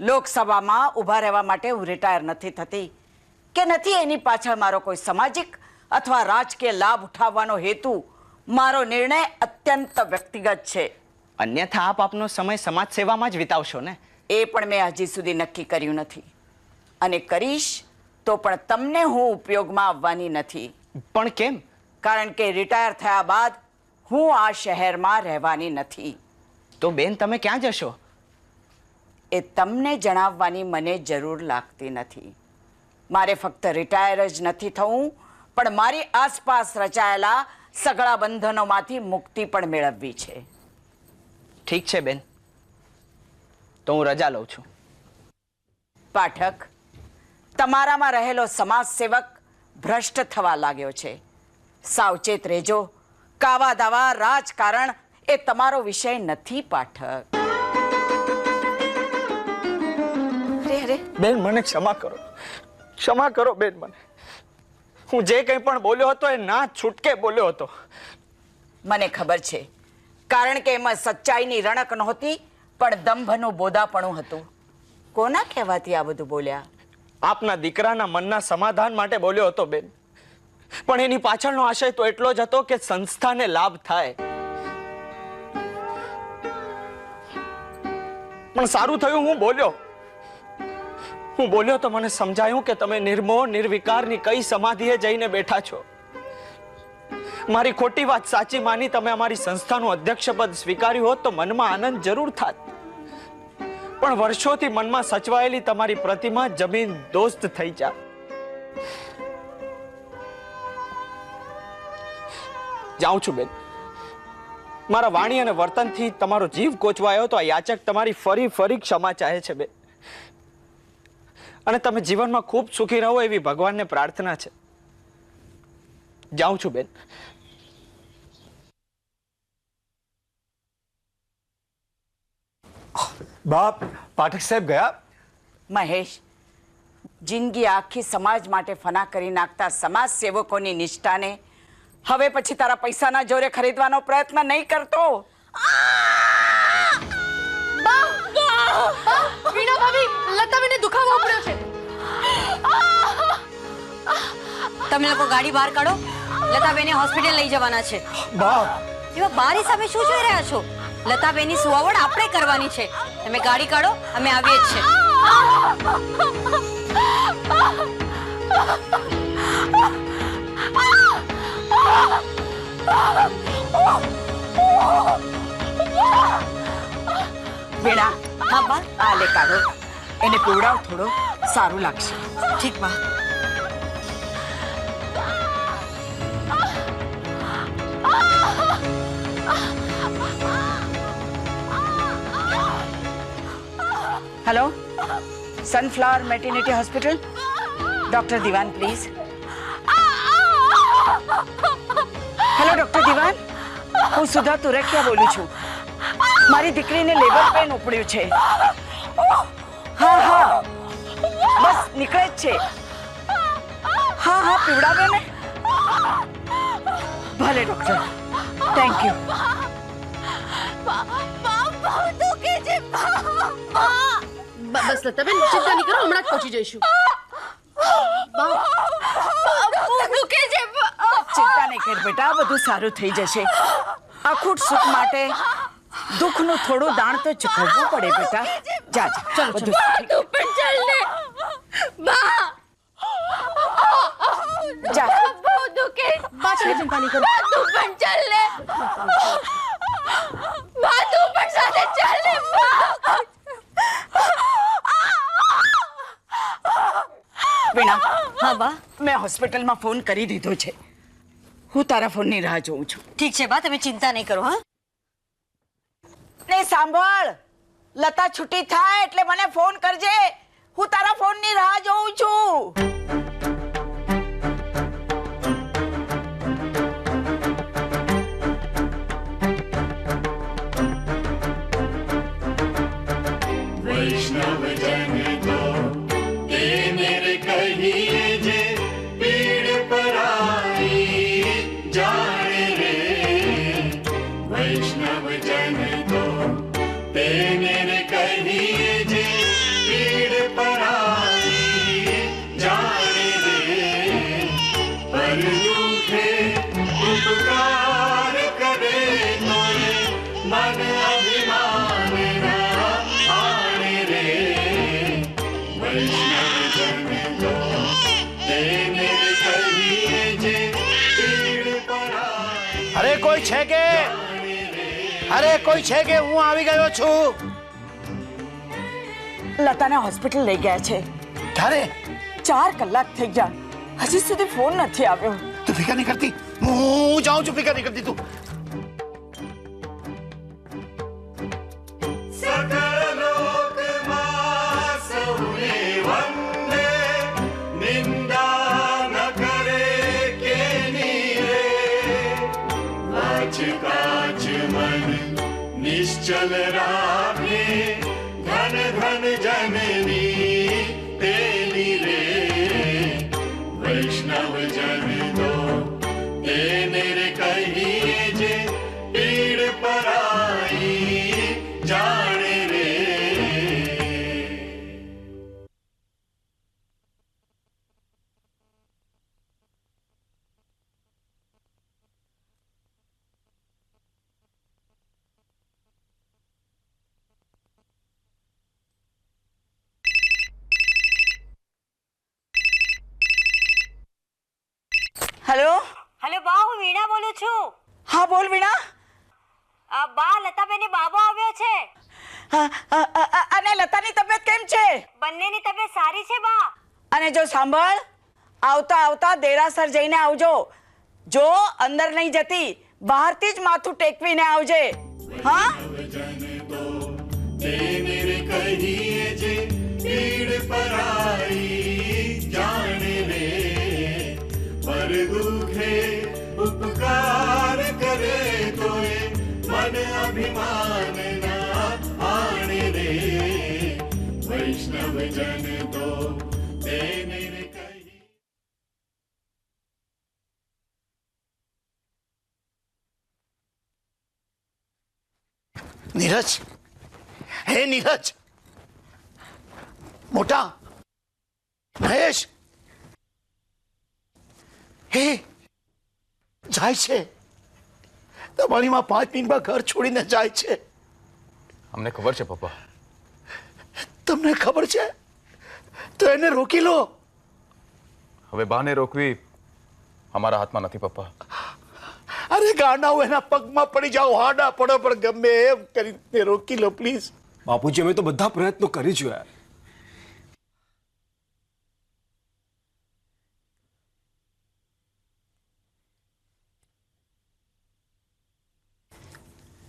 લોકસભામાં ઊભા રહેવા માટે હું રિટાયર નથી થતી કે નથી એની પાછળ મારો કોઈ સામાજિક અથવા રાજકીય લાભ ઉઠાવવાનો હેતુ. મારો નિર્ણય અત્યંત વ્યક્તિગત છે. અન્યથા આપ આપનો સમય સમાજ સેવામાં જ વિતાવશો ને? એ પણ મેં હજી સુધી નક્કી કર્યું નથી અને કરીશ તો પણ તમને હું ઉપયોગમાં આવવાની નથી. પણ કેમ? કારણ કે રિટાયર થયા બાદ હું આ શહેરમાં રહેવાની નથી. તો બેન તમે ક્યાં જશો? એ તમને જણાવવાની મને જરૂર લાગતી નથી. મારે ફક્ત રિટાયર જ નથી થવું પણ મારી આસપાસ રચાયેલા સઘળા બંધનોમાંથી મુક્તિ પણ મેળવવી છે. ઠીક છે બેન, તો હું રજા લઉં છું. પાઠક, તમારામાં રહેલો સમાજ સેવક ભ્રષ્ટ થવા લાગ્યો છે. સાવચેત રહેજો. કાવા દાવા રાજકારણ એ તમારો વિષય નથી પાઠક. બેન મને ક્ષમા કરો, ક્ષમા કરો બેન. મને હું જે કંઈ પણ બોલ્યો હતો એ ના છૂટકે બોલ્યો હતો. મને ખબર છે, કારણ કે એમાં સચ્ચાઈની રણક નહોતી પણ દંભનું બોદાપણું હતું. કોના કહેવાથી આ બધું બોલ્યા? આપના દીકરાના મનના સમાધાન માટે બોલ્યો હતો બેન. પણ એની પાછળનો આશય તો એટલો જ હતો કે સંસ્થાને લાભ થાય. પણ સારું થયું હું બોલ્યો તો મને સમજાયું કે તમે નિર્મોહ નિર્વિકારની કઈ સમાધિએ જઈને બેઠા છો. મારી ખોટી વાત સાચી માની તમે અમારી સંસ્થાનું અધ્યક્ષ પદ સ્વીકાર્યું હોત તો મનમાં આનંદ જરૂર થાત. પણ વર્ષોથી મનમાં સચવાયેલી તમારી પ્રતિમા જમીન દોસ્ત થઈ જા. જાઉં છું બેન. મારા વાણી અને વર્તનથી તમારો જીવ કોચવાયો તો આ યાચક તમારી ફરી ફરી ક્ષમા ચાહે છે બેન. અને તમે જીવનમાં ખૂબ સુખી રહો એવી ભગવાનને પ્રાર્થના છે. જાઉં છું બેન. બાપ, પાઠક સાહેબ ગયા? મહેશ, જિંદગી આખી સમાજ માટે ફના કરી નાખતા સમાજ સેવકોની નિષ્ઠાને હવે પછી તારા પૈસાના જોરે ખરીદવાનો પ્રયત્ન નહીં કરતો. વીણા ભાભી, લતાબેનને દુખાવો પડ્યો છે. તમે લોકો ગાડી બહાર કાઢો, લતાબેને હોસ્પિટલ લઈ જવાના છે. બાપ, એવા બારી સામે શું જોઈ રહ્યા છો? લતાબેનની સુવાવડ આપણે કરવાની છે. તમે ગાડી કાઢો, અમે આવીએ જ છે. વીણા, હા બા. આ લે કાઢો, એને પીવડાવ, થોડો સારું લાગશે. ઠીક બા. Hello, sunflower maternity hospital. Doctor Diwan please. Hello doctor Diwan, હું સુધા તુરકિયા બોલું છું. મારી દીકરીને લેબર પેન ઉપડ્યું છે. હા, બસ નીકળે જ છે. હા, પીવડાવે ને. ભલે ડોક્ટર, થેન્ક યુ. બસ લતાબેન, ચિંતા નહીં કરો, હમણાં જ પહોંચી જઈશું. ચિંતા નહીં કર બેટા, બધું સારું થઈ જશે. અખૂટ સુખ માટે દુઃખનું થોડું દાણ તો ચૂકવવું પડે બેટા. જા જા, બધું તું પણ ચાલ ને. બા, જા. બહુ દુખે. બા, ચિંતા નહીં કરો. તું પણ ચાલ ને. બા, તું પણ સાથે ચાલ ને. વીણા, હા બા. મેં હોસ્પિટલમાં ફોન કરી દીધો છે. હું તારા ફોનની રાહ જોઉં છું. ઠીક છે બા, તમે ચિંતા નહીં કરો. હા, ને સાંભળ, લતા છૂટી થાય એટલે મને ફોન કરજે. હું તારા ફોનની રાહ જોઉં છું. વૈષ્ણવજન તો તેને કહીએ જે પીડ પરાઈ જાણે રે. વૈષ્ણવજન તો તેને કહીએ જે मन अभिमान ना आने रे वैष्णव जन तो तेने कहिए जे पीड़ पराई અરે કોઈ છે કે અરે કોઈ છે કે હું આવી ગયો છું. લતાને હોસ્પિટલ લઈ ગયા છે. ક્યારે? 4 કલાક થઈ ગયા, હજી સુધી ફોન નથી આવ્યો. તું ફિકર નહીં કરતી? હું જાઉં છું, ફિકર નહીં કરતી તું. सकल लोक मां सौने वंदे निंदा न करे के नीरे वाच काच मन निश्चल राखे धन धन जननी तेनी रे वैष्णव जन तो तेने रे कहिए जे पीड़ पराई जाने रे હેલો. હેલો બા, હું વીણા બોલું છું. હા બોલ વીણા. બા, લતાબેને બાબો આવ્યો છે. અને લતાની તબિયત કેમ છે? બંનેની તબિયત સારી છે બા. અને જો સાંભળ, આવતા આવતા દેરાસર જઈને આવજો. જો અંદર નહીં જતી, બહારથી જ માથું ટેકવીને આવજે. હા, तेने रे कहिए जे पीड़ पराई जाने रे पर दुखे उपकार करे तोए मन अभिमान ना आने रे वैष्णव जन तो तेने रे कही નીરજ, હે નીરજ, મોટા મહેશ, હે જાય છે. તમારી માં 5 મિનિટમાં ઘર છોડીને જાય છે. અમને ખબર છે પપ્પા. તમને ખબર છે તો એને રોકી લો. હવે બાને રોકવી અમારા હાથમાં નથી પપ્પા. અરે ગાંડાઓ, એના પગમાં પડી જાઓ, હાડા પડો, પણ ગમે એમ કરીને રોકી લો પ્લીઝ. બાપુજી, અમે તો બધા પ્રયત્નો કરી જોયા.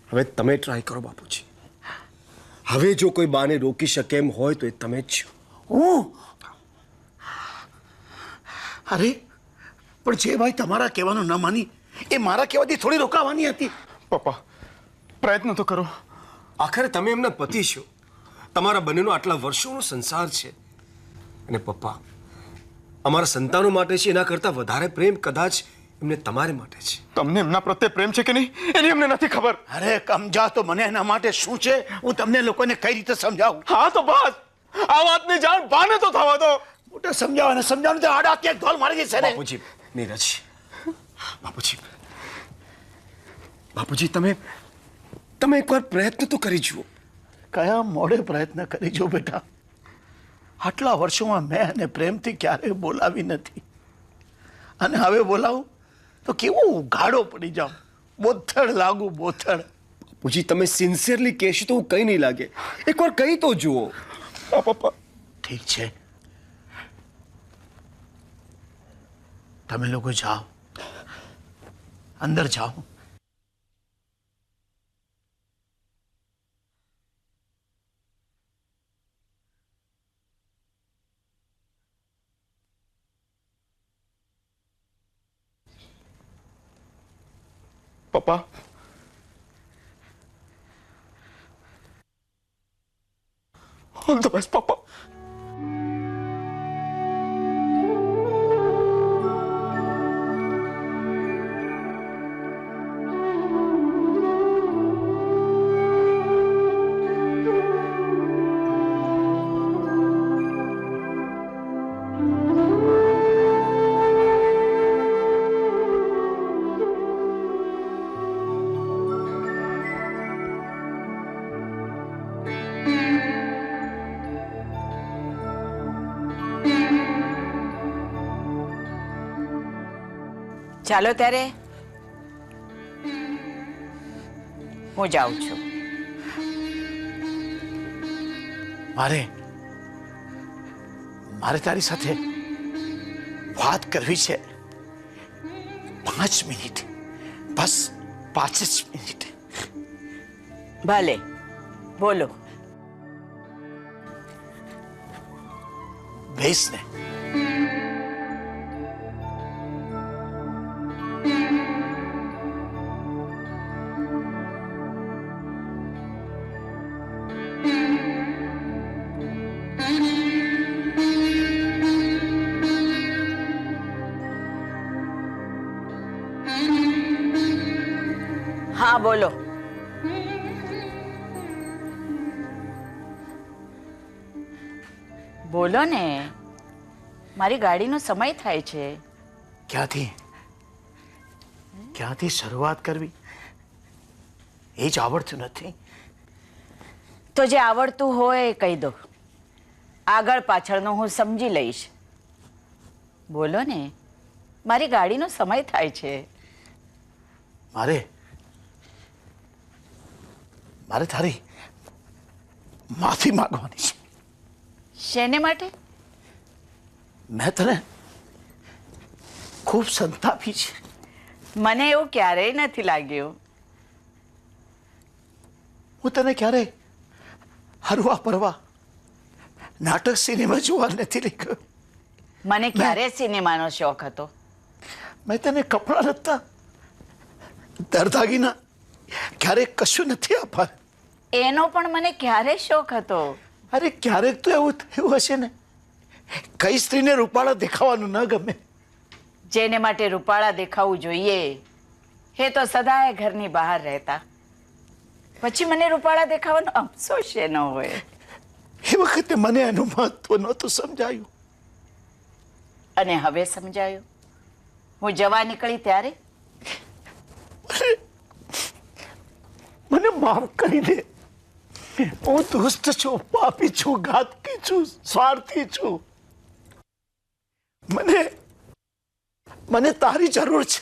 હવે તમે ટ્રાય કરો બાપુજી. હવે જો કોઈ બાને રોકી શકે એમ હોય તો એ તમે જ છો. હું? અરે પણ જે ભાઈ તમારા કહેવાનું ન માની એ મારા કહેવાથી થોડી રોકાવાની હતી. પપ્પા, પ્રયત્ન તો કરો. આખરે તમે એમના પતિ છો. તમારા બંનેનો આટલા વર્ષોનો સંસાર છે. અને પપ્પા, અમારા સંતાનો માટે છે એના કરતાં વધારે પ્રેમ કદાચ એમને તમારે માટે છે. તમને એમના પ્રત્યે પ્રેમ છે કે નહીં એની અમને નથી ખબર. અરે સમજા તો મને એના માટે શું છે હું તમને લોકોને કઈ રીતે સમજાવું. હા તો બસ, આ વાતની જાણ બાને તો થવા દો. મોટા સમજાવવાને સમજાવવાનું તો આડા ક્યાંક ઢોલ મારી જશે ને. બાપુજી, નીરજ, બાપુજી, બાપુજી, તમે એકવાર પ્રયત્ન તો કરી જુઓ. કયા મોડે પ્રયત્ન કરી જો બેટા. આટલા વર્ષોમાં મેં એને પ્રેમથી ક્યારેય બોલાવી નથી, અને હવે બોલાવું તો કેવું ગાડો પડી જાઉં, બોથડ લાગુ, બોથડ. બાપુજી, તમે સિન્સિયરલી કહેશો તો હું કંઈ નહીં લાગે. એકવાર કહી તો જુઓ. પપ્પા ઠીક છે, તમે લોકો જાઓ, અંદર જાઓ. પપ્પા, ઓલ ધ બેસ્ટ પપ્પા. ચાલો ત્યારે હું જાઉં છું. મારે તારી સાથે વાત કરવી છે. 5 મિનિટ, બસ 5 જ મિનિટ. ભલે બોલો. બેસ ને. હા બોલો. બોલો ને, મારી ગાડીનો સમય થાય છે. ક્યાંથી શરૂઆત કરવી એ જ આવડતું નથી. તો જે આવડતું હોય એ કહી દો, આગળ પાછળનું હું સમજી લઈશ. બોલો ને, મારી ગાડીનો સમય થાય છે. મારે તારી માફી માંગવાની છે. શેને માટે? મેં તને ખૂબ સંતાપી છે. મને એવું ક્યારેય નથી લાગ્યું. હું તને ક્યારેય હરવા ફરવા નાટક સિનેમા જોવા નથી લઈ ગયો. મને ક્યારે સિનેમાનો શોખ હતો? મેં તને કપડાં નતા, દરદાગીના ક્યારેક કશું નથી આપ્યા. એનો પણ મને ક્યારે શોખ હતો? અરે ક્યારેક તો એવું થયું હશે ને, કઈ સ્ત્રીને રૂપાળા દેખાવાનું ન ગમે? જેને માટે રૂપાળા દેખાવું જોઈએ એ તો સદાય ઘરની બહાર રહેતા. પછી મને રૂપાળા દેખાવાનો અફસોસ ન હોય. એ વખતે મને એનું મહત્વ નહોતું સમજાયું. અને હવે સમજાયું. હું જવા નીકળી ત્યારે મને માફ કરી દે. હું દુષ્ટ છું, પાપી છું, ઘાતકી છું, સ્વાર્થી છું. મને તારી જરૂર છે.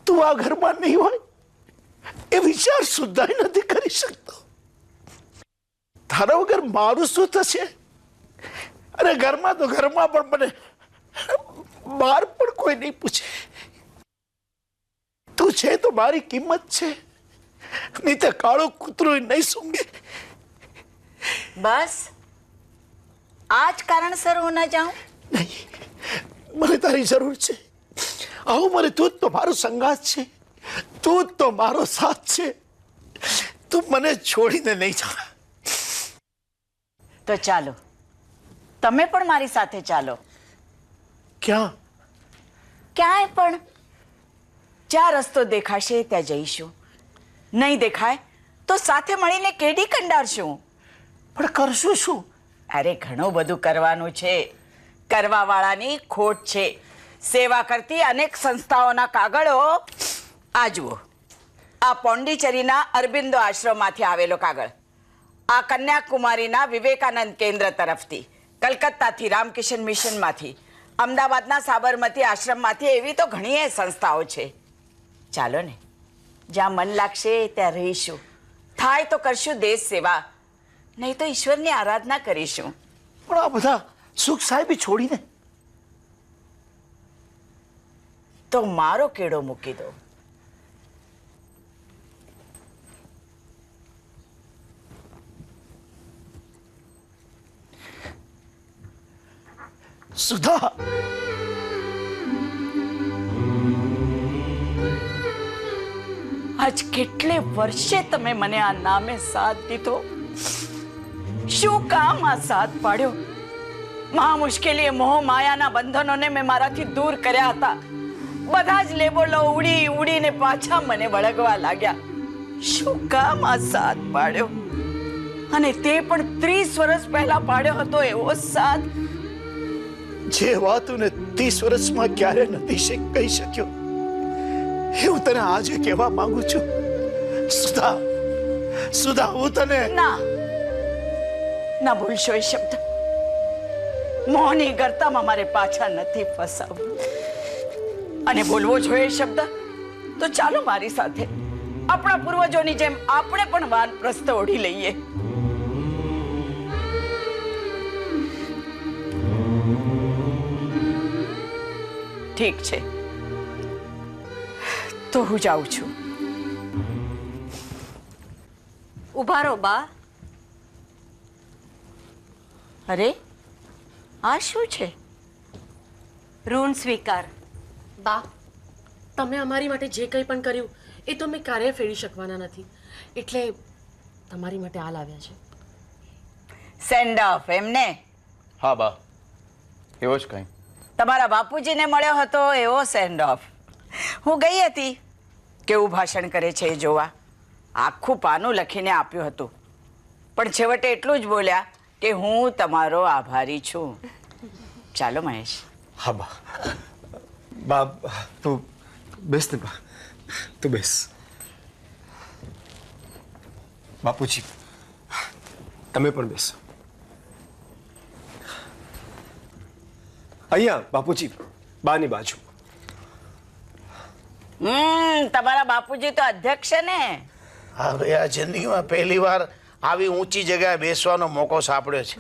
તું આ ઘરમાં નહીં હોય એ વિચાર સુદ્ધા નથી કરી શકતો. તારા વગર મારું શું થશે? અરે ઘરમાં તો ઘરમાં પણ મને બહાર પણ કોઈ નહીં પૂછે. તું છે તો મારી કિંમત છે, નહીં તો કાળો કૂતરો નહીં સૂંઘે. બસ આ જ કારણસર હું ન જાઉં? નહીં, મને તારી જરૂર છે. આવું મને તું જ તો મારો સંગાત છે, તું જ તો મારો સાથ છે. તું મને છોડીને નહીં જા. તો ચાલો, તમે પણ મારી સાથે ચાલો. ક્યાં? ક્યાંય પણ. જ્યાં રસ્તો દેખાશે ત્યાં જઈશું. નહીં દેખાય તો સાથે મળીને કેડી કંડારશું. પણ કરશું શું? અરે ઘણું બધું કરવાનું છે. કરવાવાળાની ખોટ છે. સેવા કરતી અનેક સંસ્થાઓના કાગળો આ જુઓ. આ પોંડિચેરીના અરબિંદો આશ્રમમાંથી આવેલો કાગળ, આ કન્યાકુમારીના વિવેકાનંદ કેન્દ્ર તરફથી, કલકત્તાથી રામકિશન મિશનમાંથી, અમદાવાદના સાબરમતી આશ્રમમાંથી, એવી તો ઘણી સંસ્થાઓ છે. ચાલો ને, જ્યાં મન લાગશે ત્યાં રહીશું. થાય તો કરશું દેશ સેવા, નહીં તો ઈશ્વરની આરાધના કરીશું. પણ આ બધા સુખ સાહેબી છોડીને તો મારો કેળો મૂકી દો. સુધા, આજ કેટલે વર્ષે તમે મને આ નામે સાથ દીધો. શું કામ આ સાથ પાડ્યો? મહા મુશ્કેલીએ મોહ માયાના બંધનોને મેં મારાથી દૂર કર્યા હતા. બધા જ લેબોલો ઉડી ઉડીને પાછા મને વળગવા લાગ્યા. શું કામ આ સાથ પાડ્યો? અને તે પણ 30 વર્ષ પહેલા પાડ્યો હતો એવો સાથ. જે વાતોને 30 વર્ષમાં ક્યારે નથી કહી શક્યો એ હું તને આજે કહેવા માંગુ છું. સુધા, સુધા, હું તને ના ભૂલશો એ શબ્દ. મોહની ગરતામાં મારે પાછા નથી ફસાવું. અને બોલવો જોઈએ શબ્દ તો ચાલો મારી સાથે આપણા પૂર્વજોની જેમ આપણે પણ વાનપ્રસ્થ ઓઢી લઈએ. ઠીક છે, તો હું જાઉં છું. ઊભા રહો બા. અરે આ શું છે? ઋણ સ્વીકાર. બા, તમે અમારી માટે જે કંઈ પણ કર્યું એ તો અમે ક્યારેય ફેરવી શકવાના નથી, એટલે તમારી માટે આ લાવ્યા છે. સેન્ડ ઓફ એમને? હા બા, એવો જ કંઈ. તમારા બાપુજીને મળ્યો હતો એવો સેન્ડ ઓફ. હું ગઈ હતી કેવું ભાષણ કરે છે એ જોવા. આખું પાનું લખીને આપ્યું હતું, પણ છેવટે એટલું જ બોલ્યા કે હું તમારો આભારી છું. ચાલો મહેશ. હા બા. બા તું બેસ ને બા, તું બેસ. બાપુજી તમે પણ બેસો. અહીંયા બાપુજી, બાની બાજુ. તમારા બાપુજી તો અધ્યક્ષ છે ને. હવે આ જિંદગીમાં પહેલી વાર આવી ઊંચી જગ્યાએ બેસવાનો મોકો સાંપડ્યો છે.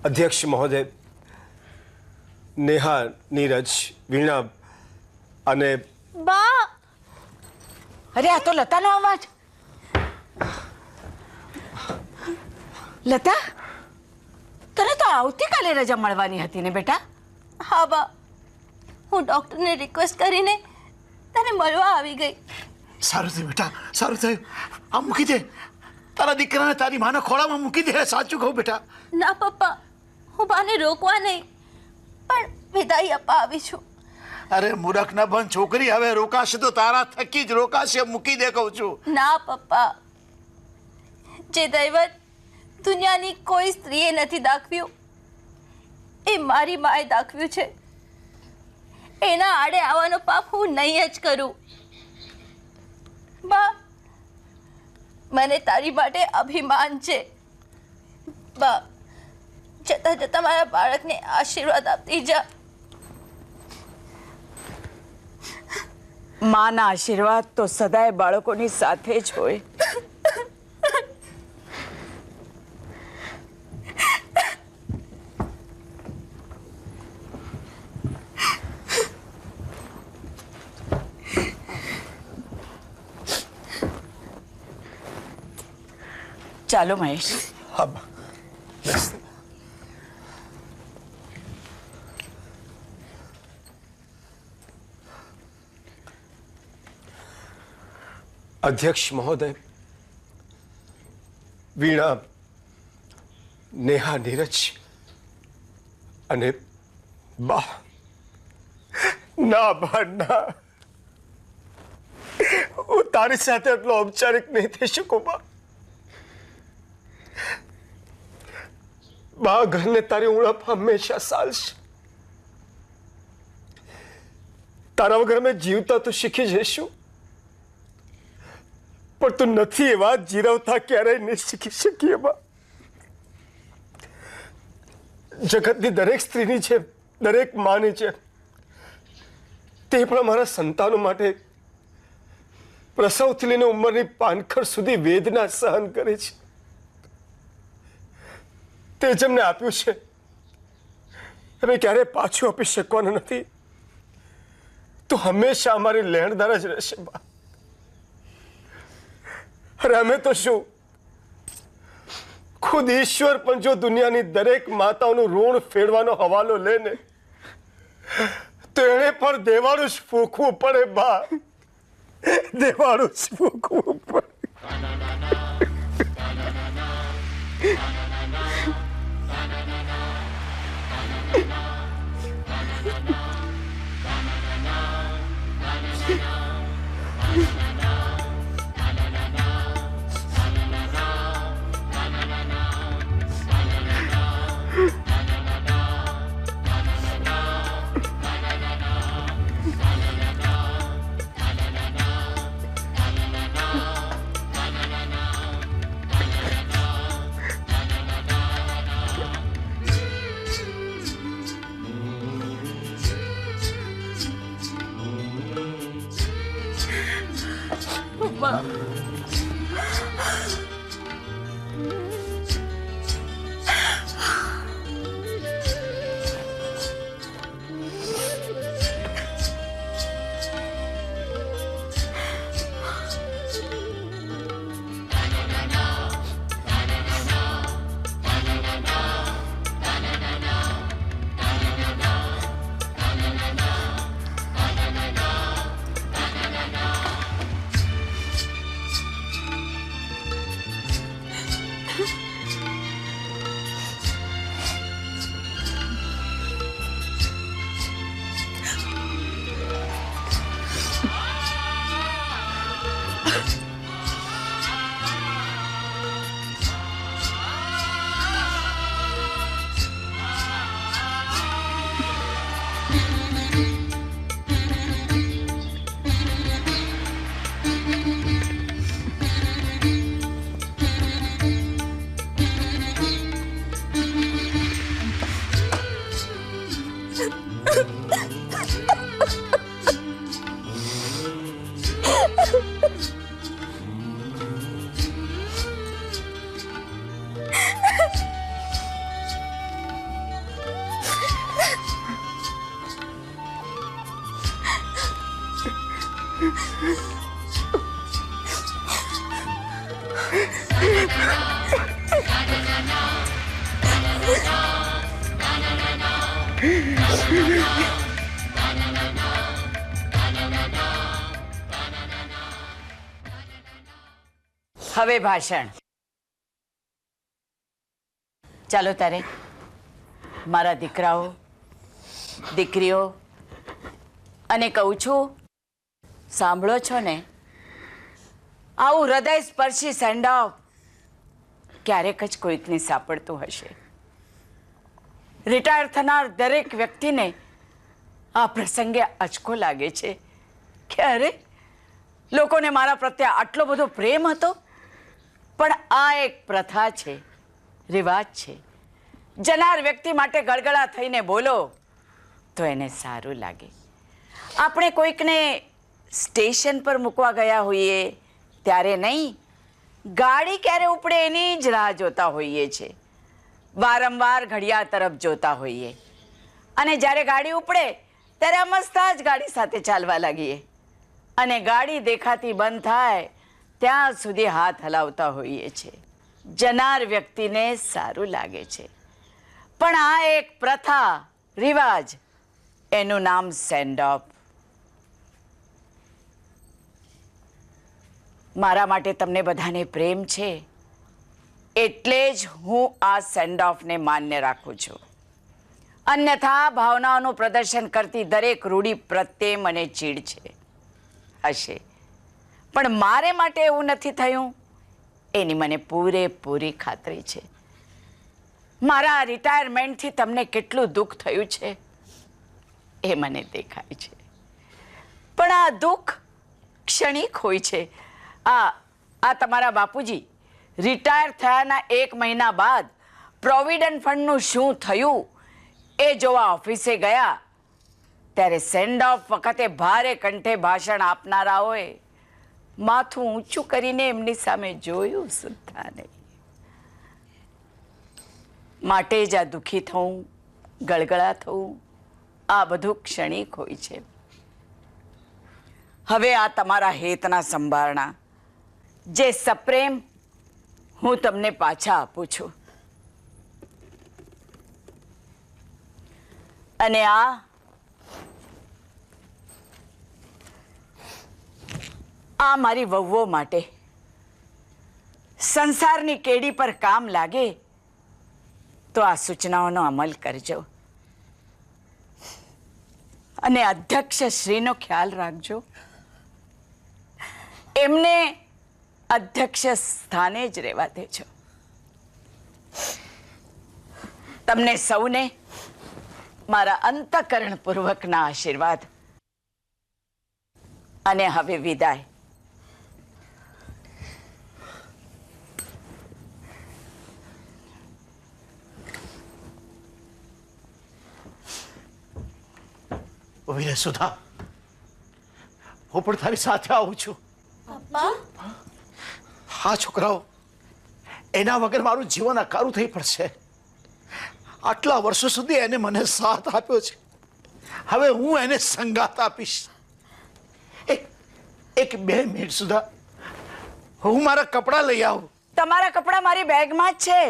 અધ્યક્ષ મહોદય, નેહા, નીરજ, વીણા અને બા, અરે આ તો લતાનો અવાજ. લતા, તને તો આવતીકાલે રજા મળવાની હતી ને બેટા? હા બા, હું ડોક્ટરને રિક્વેસ્ટ કરીને તને મળવા આવી ગઈ. સારું થયું બેટા, સારું થયું. આ મૂકી દે, તારા દીકરાને તારી માના ખોળામાં મૂકી દે. સાચું કહું બેટા? ના પપ્પા, હું બાને રોકવા નહીં પણ વિદાય આપવા આવી છું. અરે મૂરખ ના બંધ છોકરી, હવે રોકાશે તો તારા થકી જ રોકાશે. મૂકી દે કહું છું. ના પપ્પા, જે દૈવત દુનિયાની કોઈ સ્ત્રીએ નથી દાખવ્યું એ મારી માએ દાખવ્યું છે. એના આડે આવવાનો પાપ હું નહીં જ કરું. બા, મને તારી માટે અભિમાન છે. બા, જતા જતા મારા બાળકને આશીર્વાદ આપતી જા. માના આશીર્વાદ તો સદાય બાળકોની સાથે જ હોય. ચાલો મહેશ. હા બા, બેસ. અધ્યક્ષ મહોદય, વીણા, નેહા, નીરજ અને બા. ના બા, ના, હું તારી સાથે એટલો ઔપચારિક નહીં થઈ શકું બા. બા, ઘરને તારી ઉણપ હંમેશા ચાલશે. તારા વગર અમે જીવતા તો શીખી જઈશું, પણ તું નથી એ વાત જીરવતા ક્યારેય નહીં શીખી શકીએ બા. જગતની દરેક સ્ત્રીની છે, દરેક માની છે, તે પણ અમારા સંતાનો માટે પ્રસવથી લઈને ઉંમરની પાનખર સુધી વેદના સહન કરે છે. તે જેમને આપ્યું છે અમે ક્યારેય પાછું આપી શકવાનું નથી. તો હંમેશા અમારી લેણદાર જ રહેશે બા. અરે અમે તો શું, ખુદ ઈશ્વર પણ જો દુનિયાની દરેક માતાઓનું ઋણ ફેરવાનો હવાલો લે ને તો એને પણ દેવાળું જ ફૂંકવું પડે બા. દેવાળું જ ફૂંકવું પડે. હવે ભાષણ. ચાલો તારે મારા દીકરાઓ દીકરીઓ અને કહું છું, સાંભળો છો ને? આવું હૃદય સ્પર્શી સેન્ડ ઓફ ક્યારેક જ કોઈકને સાંપડતું હશે. રિટાયર થનાર દરેક વ્યક્તિને આ પ્રસંગે આંચકો લાગે છે કે અરે, લોકોને મારા પ્રત્યે આટલો બધો પ્રેમ હતો. પણ આ એક પ્રથા છે, રિવાજ છે. જનાર વ્યક્તિ માટે ગળગળા થઈને બોલો તો એને સારું લાગે. આપણે કોઈકને સ્ટેશન પર મૂકવા ગયા હોઈએ ત્યારે નહીં, ગાડી ક્યારે ઉપડે એની જ રાહ જોતા હોઈએ છે. વારંવાર ઘડિયાળ તરફ જોતા હોઈએ અને જ્યારે ગાડી ઉપડે ત્યારે મસ્તા જ ગાડી સાથે ચાલવા લાગીએ અને ગાડી દેખાતી બંધ થાય ત્યાં સુધી હાથ હલાવતા હોઈએ છે. જનાર વ્યક્તિને સારું લાગે છે. પણ આ એક પ્રથા, રિવાજ, એનું નામ સેન્ડ ઓફ. મારા માટે તમને બધાને પ્રેમ છે એટલે જ હું આ સેન્ડ ઓફને માન્ય રાખું છું. અન્યથા ભાવનાઓનું પ્રદર્શન કરતી દરેક રૂઢી પ્રત્યે મને ચીડ છે, હશે. પણ મારે માટે એવું નથી થયું એની મને પૂરેપૂરી ખાતરી છે. મારા રિટાયરમેન્ટથી તમને કેટલું દુઃખ થયું છે એ મને દેખાય છે. પણ આ દુઃખ ક્ષણિક હોય છે. આ તમારા બાપુજી રિટાયર થયાના 1 મહિના બાદ પ્રોવિડન્ટ ફંડનું શું થયું એ જોવા ઓફિસે ગયા ત્યારે સેન્ડ ઓફ વખતે ભારે કંઠે ભાષણ આપનારાઓએ માથું ઊંચું કરીને એમની સામે જોયું સુદ્ધા નહીં. માટે જ આ દુઃખી થવું, ગળગળા થવું, આ બધું ક્ષણિક હોય છે. હવે આ તમારા હેતના સંભારણા જે સપ્રેમ હું તમને પાછા આપું છું. અને આ મારી વહુઓ માટે સંસારની કેડી પર કામ લાગે તો આ સૂચનાઓનો અમલ કરજો. અને અધ્યક્ષ શ્રીનો ખ્યાલ રાખજો. એમને અધ્યક્ષ સ્થાને જ રહેવા દેજો. તમને સૌને મારા અંતઃકરણપૂર્વકના આશીર્વાદ. અને હવે વિદાય. વીરે સુધા, હું પણ તારી સાથે આવું છું. હા છોકરાઓ, એના વગર મારું જીવન અકારું થઈ પડશે. આટલા વર્ષો સુધી એને મને સાથ આપ્યો છે, હવે હું એને સંગાત આપીશ. એક 2 મિનિટ સુધા હું મારા કપડાં લઈ આવું. તમારા કપડાં મારી બેગમાં જ છે.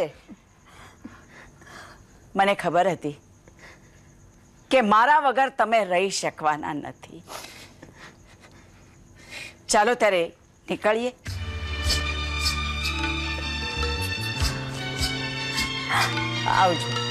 મને ખબર હતી કે મારા વગર તમે રહી શકવાના નથી. ચાલો ત્યારે નીકળીએ. આવજો.